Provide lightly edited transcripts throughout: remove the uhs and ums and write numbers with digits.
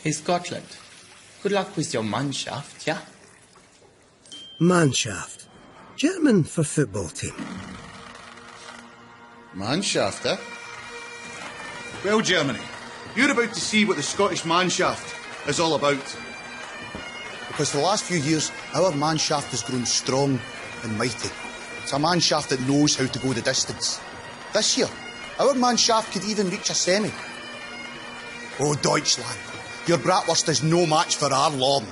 Hey, Scotland. Good luck with your Mannschaft, yeah? Mannschaft. German for football team. Mannschaft, eh? Well, Germany, you're about to see what the Scottish Mannschaft is all about. Because for the last few years, our Mannschaft has grown strong and mighty. It's a Mannschaft that knows how to go the distance. This year, our Mannschaft could even reach a semi. Oh, Deutschland, your bratwurst is no match for our Lorn.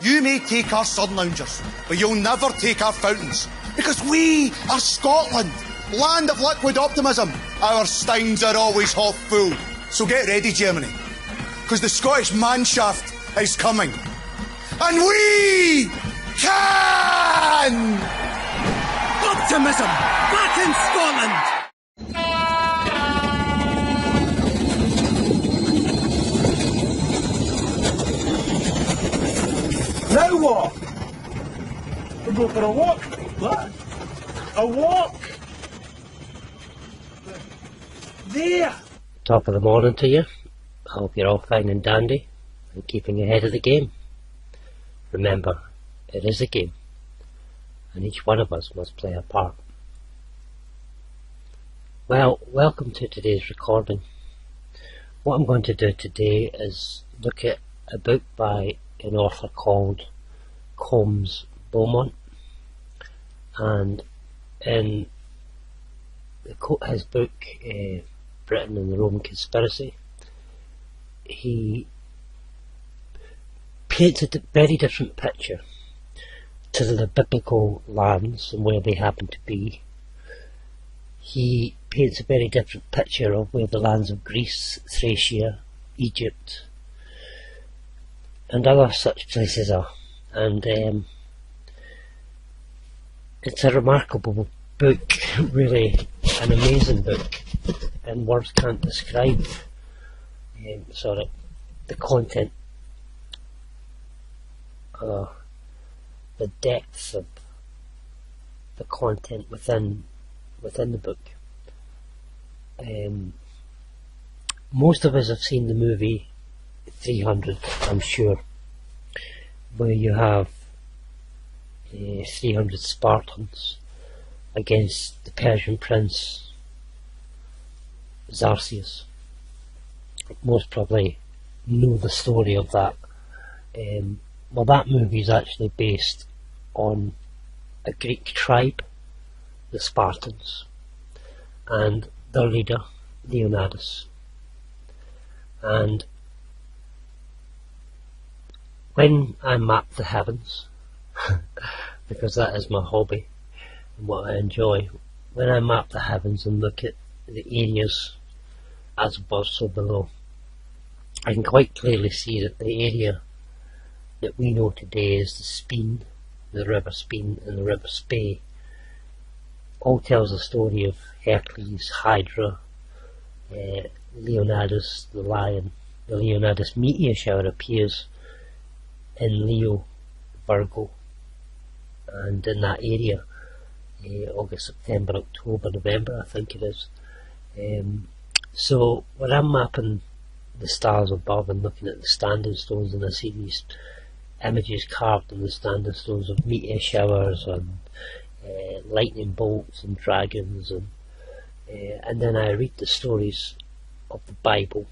You may take our sun loungers, but you'll never take our fountains. Because we are Scotland, land of liquid optimism. Our steins are always half full. So get ready, Germany, because the Scottish Mannschaft is coming. And we can! Optimism! Back in Scotland! Now what? We go for a walk. What? A walk. There. Top of the morning to you. I hope you're all fine and dandy and keeping ahead of the game. Remember, it is a game, and each one of us must play a part. Well, welcome to today's recording. What I'm going to do today is look at a book by an author called Comyns Beaumont, and in his book Britain and the Roman Conspiracy, he paints a very different picture to the biblical lands and where they happen to be. He paints a very different picture of where the lands of Greece, Thracia, Egypt and other such places are, and it's a remarkable book, really an amazing book, and words can't describe the content, the depth of the content within the book. Most of us have seen the movie 300, I'm sure, where you have 300 Spartans against the Persian prince Xerxes. Most probably know the story of that. Well, that movie is actually based on a Greek tribe, the Spartans, and their leader Leonidas. And when I map the heavens, because that is my hobby and what I enjoy, when I map the heavens and look at the areas as above so below, I can quite clearly see that the area that we know today as the Speen, the River Speen and the River Spey, all tells the story of Hercules, Hydra, Leonidas the lion. The Leonidas meteor shower appears in Leo, Virgo, and in that area, August, September, October, November, I think it is. So when I'm mapping the stars above and looking at the standing stones, and I see these images carved in the standing stones of meteor showers and lightning bolts and dragons, and then I read the stories of the Bible,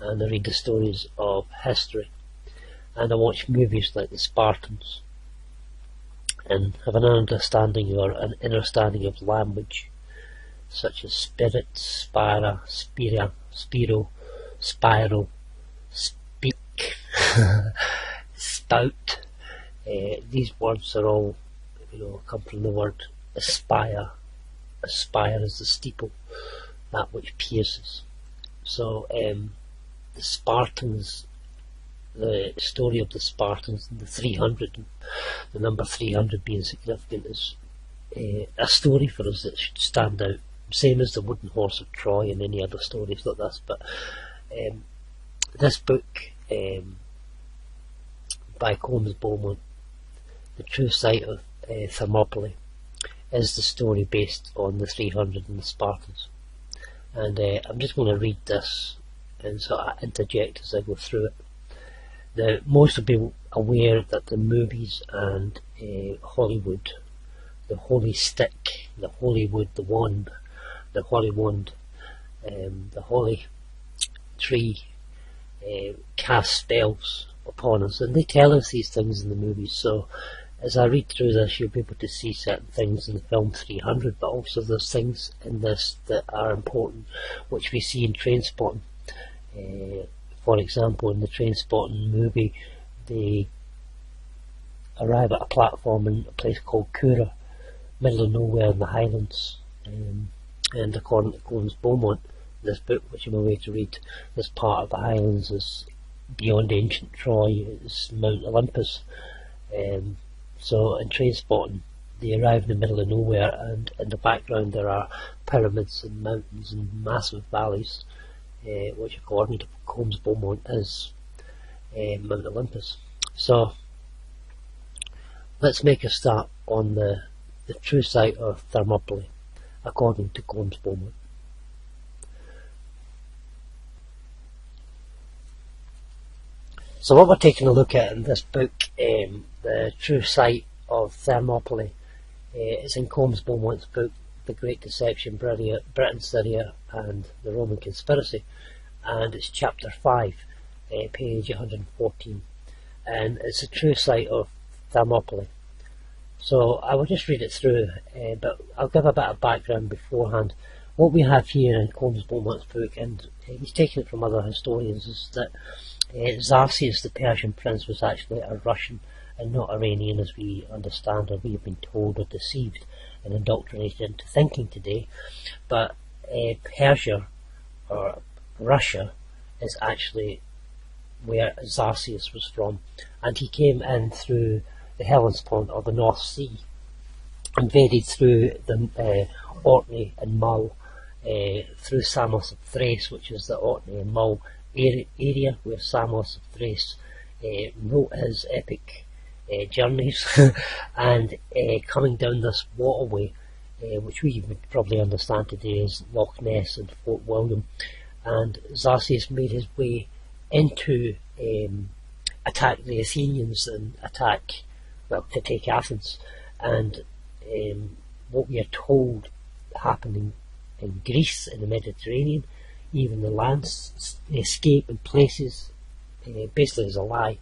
and I read the stories of history, and I watch movies like the Spartans, and have an understanding or an understanding of language such as spirit, spira, spira, spiro, spiral, speak, spout. These words are all, come from the word aspire. Aspire is the steeple, that which pierces. So the Spartans, the story of the Spartans and the 300, the number 300 being significant, is a story for us that should stand out, same as the wooden horse of Troy and any other stories like this. But this book by Comyns Beaumont, The True Site of Thermopylae, is the story based on the 300 and the Spartans. And I'm just going to read this and so I interject as I go through it. Now, most will be aware that the movies and Hollywood, the holy stick, the Hollywood, the wand, the holy wand, the holy tree, cast spells upon us, and they tell us these things in the movies. So as I read through this, you'll be able to see certain things in the film 300, but also there's things in this that are important, which we see in Trainspotting. For example, in the Trainspotting movie, they arrive at a platform in a place called Cura, middle of nowhere in the Highlands, and according to Comyns Beaumont, this book, which I'm away to read, this part of the Highlands is beyond ancient Troy, it's Mount Olympus. So in Trainspotting, they arrive in the middle of nowhere, and in the background there are pyramids and mountains and massive valleys, which according to Comyns Beaumont is Mount Olympus. So let's make a start on the true site of Thermopylae, according to Comyns Beaumont. So what we're taking a look at in this book, the true site of Thermopylae, is in Comyns Beaumont's book, The Great Deception, Britain, Syria and the Roman Conspiracy, and it's chapter 5, page 114, and it's a true site of Thermopylae. So I will just read it through, but I'll give a bit of background beforehand. What we have here in Comyns Beaumont's book, and he's taken it from other historians, is that Xerxes, the Persian prince, was actually a Russian and not Iranian, as we understand, or we have been told or deceived and indoctrinated into thinking today. But Persia, or Russia, is actually where Xerxes was from, and he came in through the Hellespont, or the North Sea, invaded through the Orkney and Mull, through Samos of Thrace, which is the Orkney and Mull area where Samos of Thrace wrote his epic journeys, and coming down this waterway, which we would probably understand today as Loch Ness and Fort William, and Xerxes made his way into attack the Athenians and to take Athens. And what we are told happened in Greece, in the Mediterranean, even the landscape and places, basically is a lie,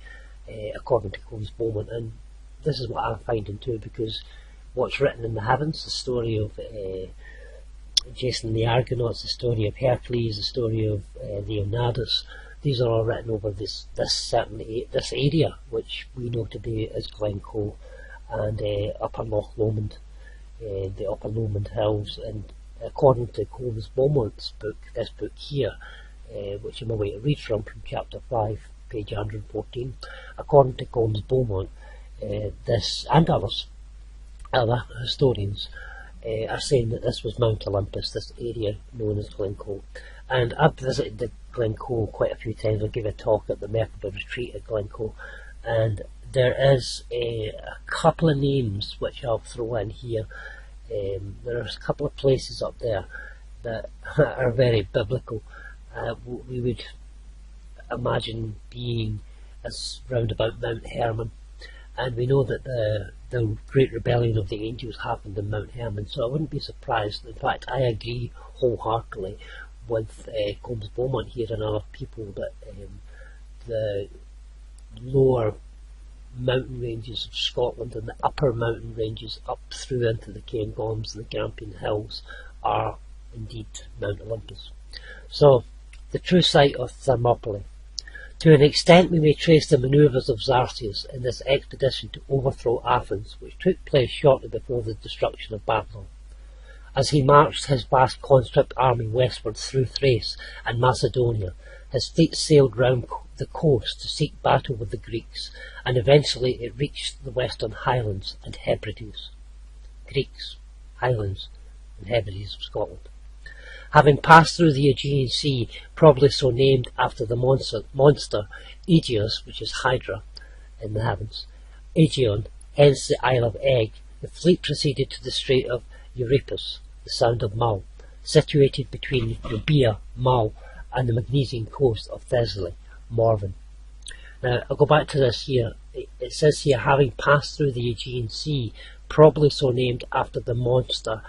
according to Comyns Beaumont. And this is what I'm finding too, because what's written in the heavens, the story of Jason and the Argonauts, the story of Hercules, the story of Leonidas, these are all written over this area, which we know today as Glencoe and Upper Loch Lomond, the Upper Lomond Hills. And according to Comyns Beaumont's book, this book here, which I'm away to read from chapter 5, page 114, according to Comyns Beaumont, this and other historians are saying that this was Mount Olympus, this area known as Glencoe. And I've visited the Glencoe quite a few times. I gave a talk at the Merkaba retreat at Glencoe, and there is a couple of names which I'll throw in here. There are a couple of places up there that are very biblical. We would imagine being as round about Mount Hermon, and we know that the great rebellion of the angels happened in Mount Hermon, so I wouldn't be surprised. In fact, I agree wholeheartedly with Comyns Beaumont here and other people that the lower mountain ranges of Scotland and the upper mountain ranges up through into the Cairngorms and the Grampian Hills are indeed Mount Olympus. So, the true site of Thermopylae. To an extent we may trace the manoeuvres of Xerxes in this expedition to overthrow Athens, which took place shortly before the destruction of Babylon. As he marched his vast conscript army westward through Thrace and Macedonia, his fleet sailed round the coast to seek battle with the Greeks, and eventually it reached the western Highlands and Hebrides. Greeks, Highlands and Hebrides of Scotland. Having passed through the Aegean Sea, probably so named after the monster Aegeus, which is Hydra in the heavens, Aegeon, hence the Isle of Egg, the fleet proceeded to the Strait of Euripus, the Sound of Mull, situated between Euboea, Mull, and the Magnesian coast of Thessaly, Morven. Now, I'll go back to this here. It says here, having passed through the Aegean Sea, probably so named after the monster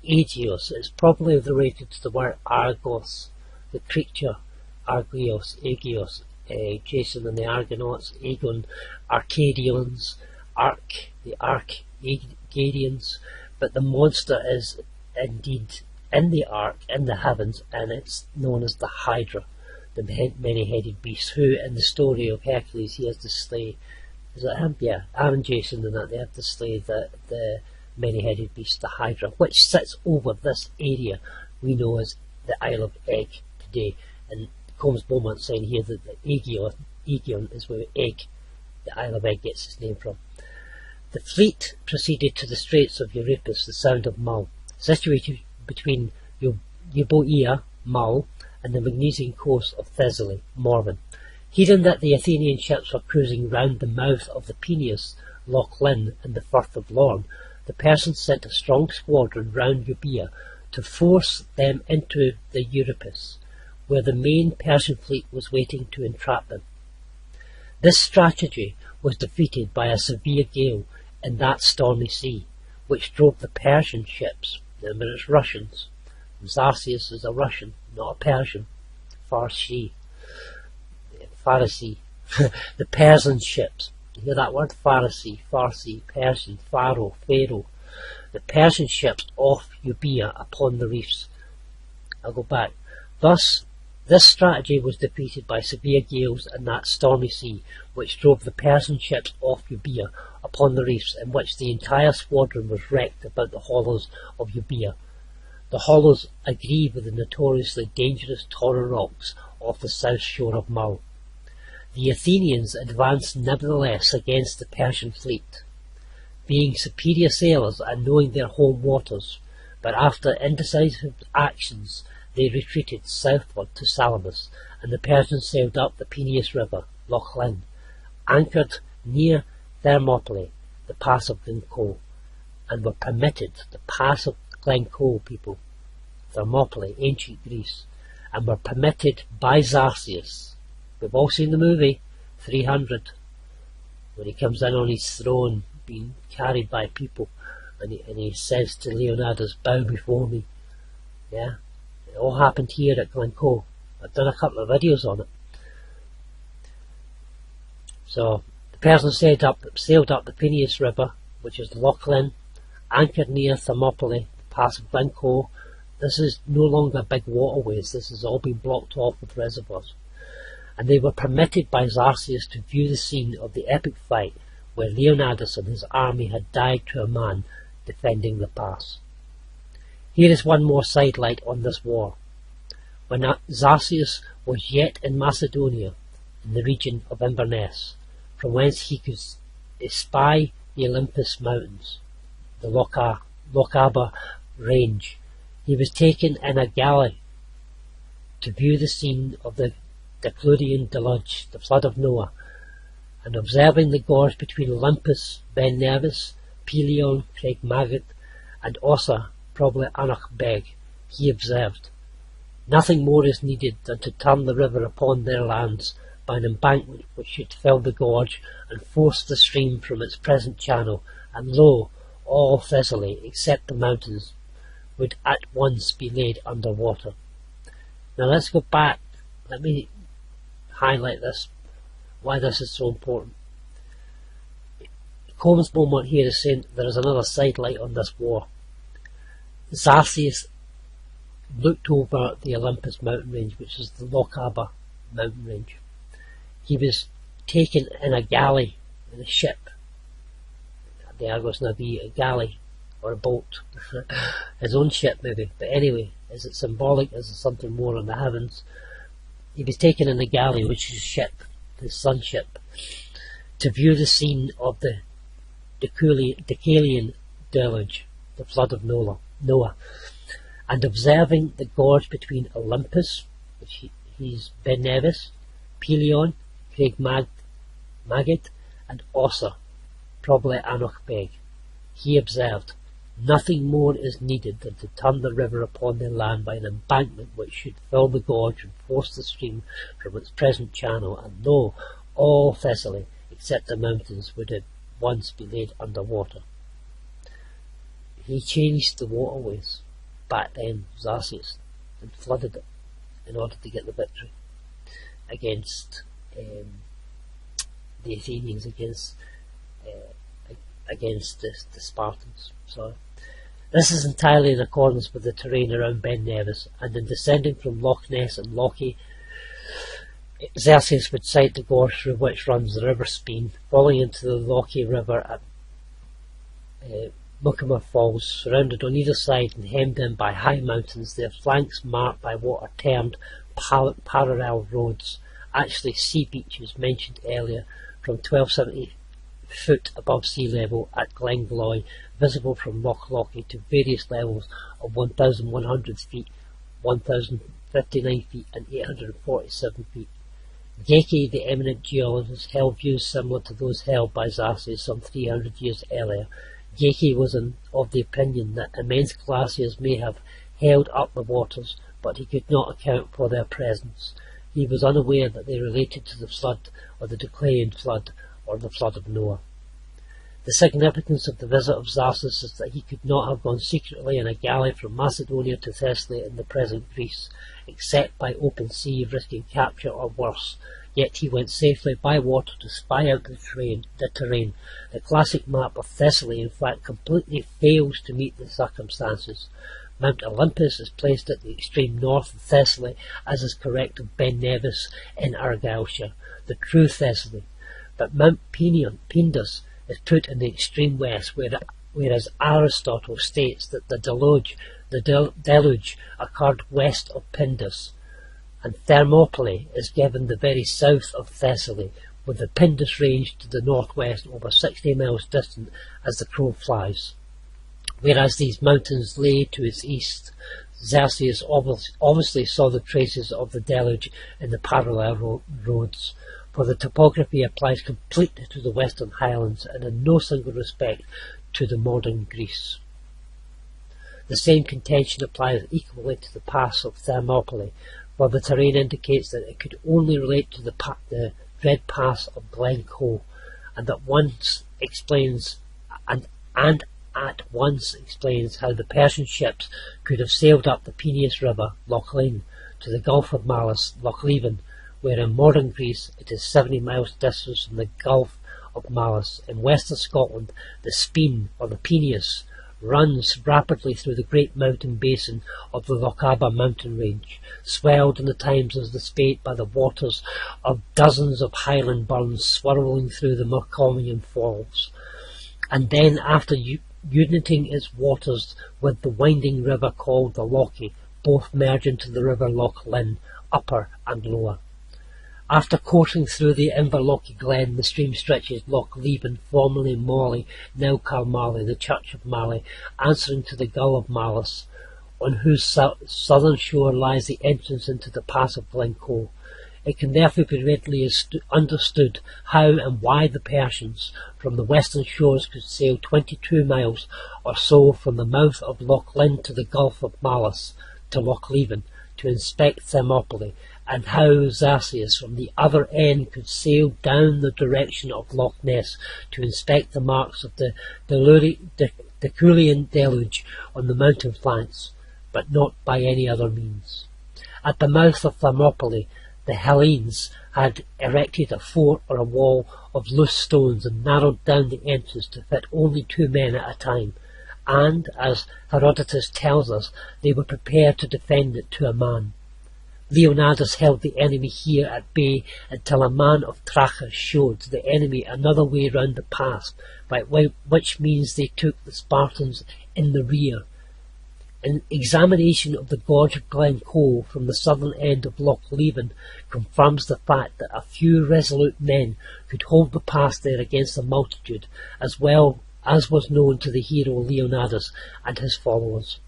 Aegeus. It's probably related to the word Argos, the creature Argios, Jason and the Argonauts, Aegon, Arcadians, the Arcadians, but the monster is indeed in the ark, in the heavens, and it's known as the Hydra, the many-headed beast, who in the story of Hercules he has to slay. Is that him? Yeah, Aaron, Jason and that, they have to slay the many-headed beast, the Hydra, which sits over this area we know as the Isle of Egg today. And Comyns Beaumont saying here that the Aegeon is where Egg, the Isle of Egg, gets its name from. The fleet proceeded to the Straits of Euripus, the Sound of Mull, situated between Euboea, Mull, and the Magnesian coast of Thessaly, Morven. Hearing that the Athenian ships were cruising round the mouth of the Peneus, Loch Lynn, and the Firth of Lorn, the Persians sent a strong squadron round Euboea to force them into the Euripus, where the main Persian fleet was waiting to entrap them. This strategy was defeated by a severe gale in that stormy sea, which drove the Persian ships. Remember, it's Russians. Xerxes is a Russian, not a Persian. Pharisee. The Persian ships. You hear that word? Pharisee, Persian, Pharaoh. The Persian ships off Euboea upon the reefs. I'll go back. Thus, this strategy was defeated by severe gales in that stormy sea, which drove the Persian ships off Euboea upon the reefs, in which the entire squadron was wrecked about the hollows of Euboea. The hollows agree with the notoriously dangerous Tora rocks off the south shore of Mull. The Athenians advanced nevertheless against the Persian fleet, being superior sailors and knowing their home waters, but after indecisive actions they retreated southward to Salamis, and the Persians sailed up the Peneus River, Loch Lynn, anchored near Thermopylae, the pass of Glencoe, and were permitted, the pass of Glencoe, people, Thermopylae, ancient Greece, and were permitted by Xerxes. We've all seen the movie 300, when he comes in on his throne being carried by people, and he says to Leonidas, bow before me. Yeah, it all happened here at Glencoe. I've done a couple of videos on it. So the Persians sailed up the Peneus River, which is Loch Lynn, anchored near Thermopylae, the pass of Glencoe. This is no longer big waterways, this has all been blocked off with reservoirs. And they were permitted by Xerxes to view the scene of the epic fight where Leonidas and his army had died to a man defending the pass. Here is one more sidelight on this war. When Xerxes was yet in Macedonia, in the region of Inverness, from whence he could espy the Olympus mountains, the Lochaber range, he was taken in a galley to view the scene of the Decludian deluge, the flood of Noah, and observing the gorge between Olympus, Ben Nevis, Pelion, Craig Maggot, and Ossa, probably Anach Beg, he observed, nothing more is needed than to turn the river upon their lands by an embankment which should fill the gorge and force the stream from its present channel, and lo, all Thessaly, except the mountains, would at once be laid under water. Now let's go back. Let me highlight this, why this is so important. Comyns Beaumont here is saying there is another sidelight on this war. Xerxes looked over the Olympus mountain range, which is the Lochaber mountain range. He was taken in a galley, in a ship. The Argos Navi, a galley or a boat. His own ship maybe, but anyway, is it symbolic? Is it something more in the heavens? He was taken in a galley, which is a ship, his son's ship, to view the scene of the Decalian deluge, the flood of Noah, and observing the gorge between Olympus, which he's Ben Nevis, Pelion, Craig Maggot, and Ossa, probably Anoch Beg. He observed, Nothing more is needed than to turn the river upon the land by an embankment which should fill the gorge and force the stream from its present channel, and lo, all Thessaly, except the mountains, would at once be laid under water. He changed the waterways back then, Xerxes, and flooded it in order to get the victory against the Athenians, against the Spartans. So this is entirely in accordance with the terrain around Ben Nevis, and in descending from Loch Ness and Lochie, Xerxes would sight the gorge through which runs the River Speen, falling into the Lochie River at Muckamer Falls, surrounded on either side and hemmed in by high mountains, their flanks marked by what are termed parallel roads, actually sea beaches mentioned earlier, from 1270 foot above sea level at Glengloy, visible from Loch Lochy to various levels of 1,100 feet, 1,059 feet and 847 feet. Geikie, the eminent geologist, held views similar to those held by Xerxes some 300 years earlier. Geikie was of the opinion that immense glaciers may have held up the waters, but he could not account for their presence. He was unaware that they related to the flood, or the Declaean flood, or the flood of Noah. The significance of the visit of Xerxes is that he could not have gone secretly in a galley from Macedonia to Thessaly in the present Greece, except by open sea, risking capture or worse. Yet he went safely by water to spy out the terrain. The classic map of Thessaly, in fact, completely fails to meet the circumstances. Mount Olympus is placed at the extreme north of Thessaly, as is correct of Ben Nevis in Argyleshire, the true Thessaly. But Mount Pindus is put in the extreme west, whereas Aristotle states that the deluge occurred west of Pindus, and Thermopylae is given the very south of Thessaly, with the Pindus range to the northwest over 60 miles distant as the crow flies. Whereas these mountains lay to its east, Xerxes obviously saw the traces of the deluge in the parallel roads, for the topography applies completely to the Western Highlands and in no single respect to the modern Greece. The same contention applies equally to the pass of Thermopylae, for the terrain indicates that it could only relate to the dread pass of Glencoe, and at once explains how the Persian ships could have sailed up the Peneus River, Loch Lane, to the Gulf of Malis, Loch Leven, where in modern Greece it is 70 miles distance from the Gulf of Malis. In western Scotland, the Speen, or the Peneus, runs rapidly through the great mountain basin of the Lochaber mountain range, swelled in the times of the spate by the waters of dozens of highland burns swirling through the Comyns Falls, and then after uniting its waters with the winding river called the Lochie, both merge into the river Loch Lynn, upper and lower. After coursing through the Inverlochie Glen, the stream stretches Loch Leven, formerly Morley, now Carmarley, the Church of Marley, answering to the Gull of Malis, on whose southern shore lies the entrance into the pass of Glencoe. It can therefore be readily understood how and why the Persians from the western shores could sail 22 miles or so from the mouth of Loch Lynn to the Gulf of Malis to Loch Leven to inspect Thermopylae, and how Xerxes from the other end could sail down the direction of Loch Ness to inspect the marks of the Deculian deluge on the mountain flanks, but not by any other means. At the mouth of Thermopylae, the Hellenes had erected a fort or a wall of loose stones and narrowed down the entrance to fit only 2 men at a time, and, as Herodotus tells us, they were prepared to defend it to a man. Leonidas held the enemy here at bay until a man of Trachis showed the enemy another way round the pass, by which means they took the Spartans in the rear. An examination of the gorge of Glencoe from the southern end of Loch Leven confirms the fact that a few resolute men could hold the pass there against a multitude, as well as was known to the hero Leonidas and his followers.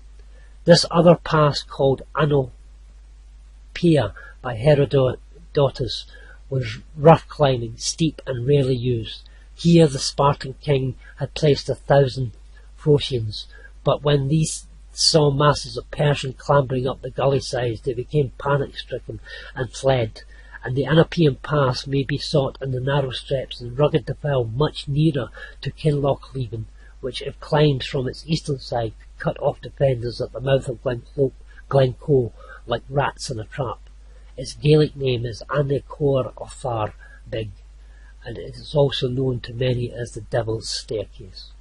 This other pass, called Anopeia by Herodotus, was rough climbing, steep and rarely used. Here the Spartan king had placed 1,000 Phocians, But when these saw masses of Persians clambering up the gully sides, they became panic-stricken and fled, and the Anapian Pass may be sought in the narrow steps and rugged defile much nearer to Kinlochleven, which, if climbed from its eastern side, cut off defenders at the mouth of Glencoe like rats in a trap. Its Gaelic name is Annechor Othar Big, and it is also known to many as the Devil's Staircase.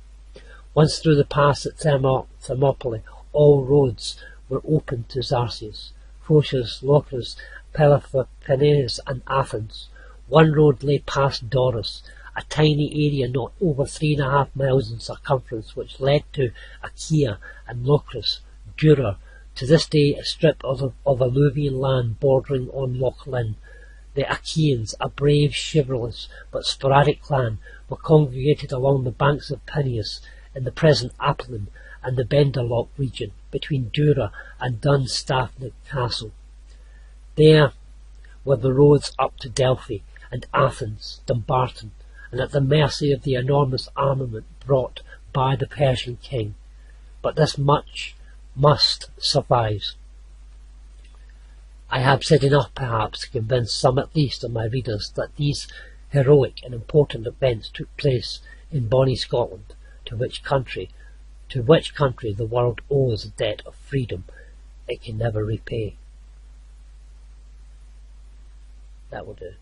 Once through the pass at Thermopylae, all roads were open to Zarsius, Phocis, Locris, Peloponnese and Athens. One road lay past Doris, a tiny area not over 3.5 miles in circumference, which led to Achaia and Locris, Dura, to this day a strip of alluvial land bordering on Loch Lynn. The Achaeans, a brave, chivalrous but sporadic clan, were congregated along the banks of Peneus in the present Apollon and the Benderloch region, between Dura and Dunstaffnage Castle. There were the roads up to Delphi and Athens, Dumbarton, and at the mercy of the enormous armament brought by the Persian king. But this much must suffice. I have said enough, perhaps, to convince some at least of my readers that these heroic and important events took place in bonny Scotland, to which country the world owes a debt of freedom it can never repay. That will do.